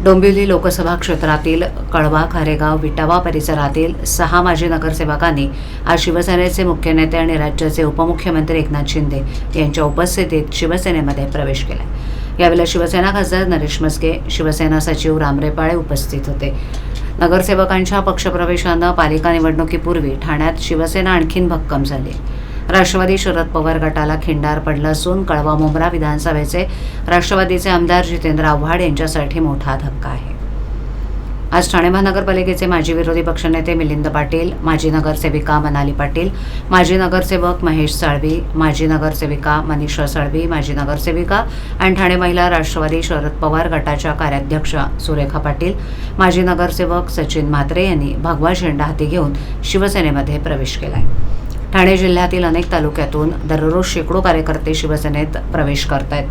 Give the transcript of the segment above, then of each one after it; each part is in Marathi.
डोंबिवली लोकसभा क्षेत्रातील कळवा, खारेगाव, विटावा परिसरातील 6 माजी नगरसेवकांनी आज शिवसेनेचे मुख्य नेते आणि राज्याचे उपमुख्यमंत्री एकनाथ शिंदे यांच्या उपस्थितीत शिवसेनेमध्ये प्रवेश केला। यावेळी शिवसेना खासदार नरेश मस्के, शिवसेना सचिव राम रेपाळे उपस्थित होते। नगरसेवकांच्या पक्षप्रवेशानं पालिका निवडणुकीपूर्वी ठाण्यात शिवसेना आणखीन भक्कम झाली। राष्ट्रवादी शरद पवार गटाला खिंडार पडलं असून कळवा मुंब्रा विधानसभेचे राष्ट्रवादीचे आमदार जितेंद्र आव्हाड यांच्यासाठी मोठा धक्का आहे। आज ठाणे महानगरपालिकेचे माजी विरोधी पक्षनेते मिलिंद पाटील, माजी नगरसेविका मनाली पाटील, माजी नगरसेवक महेश साळवी, माजी नगरसेविका मनीषा साळवी, माजी नगरसेविका आणि ठाणे महिला राष्ट्रवादी शरद पवार गटाच्या कार्याध्यक्षा सुरेखा पाटील, माजी नगरसेवक सचिन म्हात्रे यांनी भगवा झेंडा हाती घेऊन शिवसेनेमध्ये प्रवेश केलाय। ठाणे जिल्ह्यातील अनेक तालुक्यातून दररोज शेकडो कार्यकर्ते शिवसेनेत प्रवेश करतायत।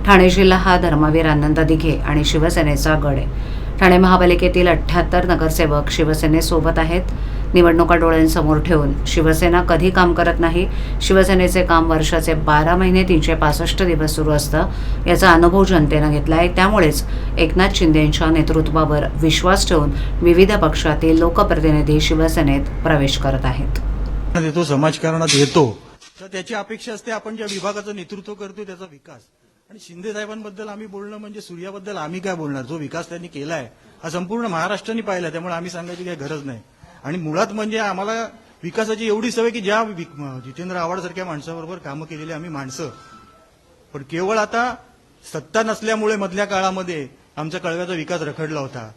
ठाणे जिल्हा हा धर्मवीर आनंद दिघे आणि शिवसेनेचा गड आहे। ठाणे महापालिकेतील 78 नगरसेवक शिवसेनेसोबत आहेत। निवडणुका डोळ्यांसमोर ठेवून शिवसेना कधी काम करत नाही। शिवसेनेचे काम वर्षाचे 12 महिने 365 दिवस सुरू असतं, याचा अनुभव जनतेनं घेतलाय। त्यामुळेच एकनाथ शिंदे यांच्या नेतृत्वावर विश्वास ठेवून विविध पक्षातील लोकप्रतिनिधी शिवसेनेत प्रवेश करत आहेत। देतो समाजकारणात येतो तर त्याची अपेक्षा असते आपण ज्या विभागाचं नेतृत्व करतो त्याचा विकास। आणि शिंदे साहेबांबद्दल आम्ही बोलणं म्हणजे सूर्याबद्दल आम्ही काय बोलणार, जो विकास त्यांनी केलाय हा संपूर्ण महाराष्ट्राने पाहिला, त्यामुळे आम्ही सांगायची काही गरज नाही। आणि मुळात म्हणजे आम्हाला विकासाची एवढी सवय की ज्या जितेंद्र आव्हाड सारख्या माणसाबरोबर कामं केलेली आम्ही माणसं, पण केवळ आता सत्ता नसल्यामुळे मधल्या काळामध्ये आमच्या कळव्याचा विकास रखडला होता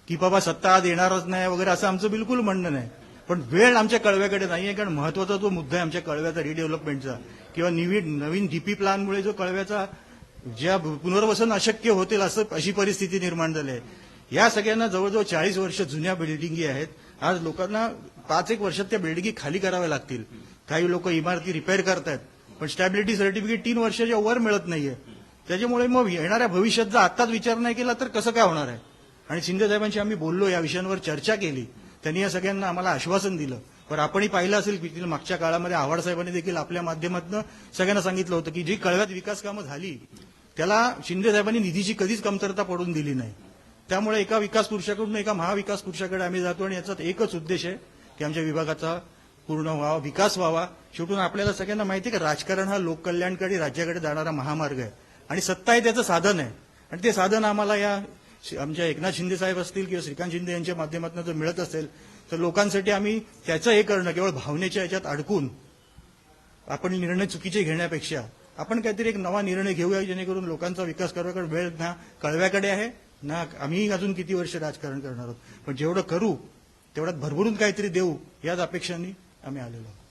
की बाबा सत्ता आज येणारच नाही वगैरे असं आमचं बिलकुल म्हणणं नाही। पण वेळ आमच्या कळव्याकडे नाहीये, कारण महत्वाचा जो मुद्दा आहे आमच्या कळव्याचा रिडेव्हलपमेंटचा किंवा नवीन डीपी प्लॅनमुळे जो कळव्याचा ज्या पुनर्वसन अशक्य होतील अशी परिस्थिती निर्माण झाली आहे। या सगळ्यांना जवळजवळ 40 वर्ष जुन्या बिल्डिंगी आहेत। आज लोकांना 5-1 वर्षात त्या बिल्डिंगी खाली कराव्या लागतील। काही लोक इमारती रिपेअर करतायत, पण स्टॅबिलिटी सर्टिफिकेट 3 वर्षाच्या वर मिळत नाहीये। त्याच्यामुळे मग येणाऱ्या भविष्यात जर आताच विचार नाही केला तर कसं काय होणार आहे। आणि शिंदे साहेबांशी आम्ही बोललो, या विषयांवर चर्चा केली, त्यांनी या सगळ्यांना आम्हाला आश्वासन दिलं। पण आपणही पाहिलं असेल की मागच्या काळामध्ये आव्हाड साहेबांनी देखील आपल्या माध्यमातून सगळ्यांना सांगितलं होतं की जी कळव्यात विकास कामं झाली त्याला शिंदे साहेबांनी निधीची कधीच कमतरता पडून दिली नाही। त्यामुळे एका विकास पुरुषाकडून एका महाविकास पुरुषाकडे आम्ही जातो आणि याचा एकच उद्देश आहे की आमच्या विभागाचा पूर्ण व्हावा, विकास व्हावा। शेवटून आपल्याला सगळ्यांना माहिती आहे की राजकारण हा लोककल्याणकडे, राज्याकडे जाणारा महामार्ग आहे आणि सत्ता आहे त्याचं साधन आहे। आणि ते साधन आम्हाला या आमच्या एकनाथ शिंदे साहेब असतील किंवा श्रीकांत शिंदे यांच्या माध्यमातून जर मिळत असेल तर लोकांसाठी आम्ही त्याचं हे करणं, केवळ भावनेच्या याच्यात अडकून आपण निर्णय चुकीचे घेण्यापेक्षा आपण काहीतरी एक नवा निर्णय घेऊया जेणेकरून लोकांचा विकास करावा। कारण वेळ ना कळव्याकडे आहे ना आम्ही अजून किती वर्ष राजकारण करणार आहोत, पण जेवढं करू तेवढ्यात भरभरून काहीतरी देऊ याच अपेक्षांनी आम्ही आलेलो आहोत।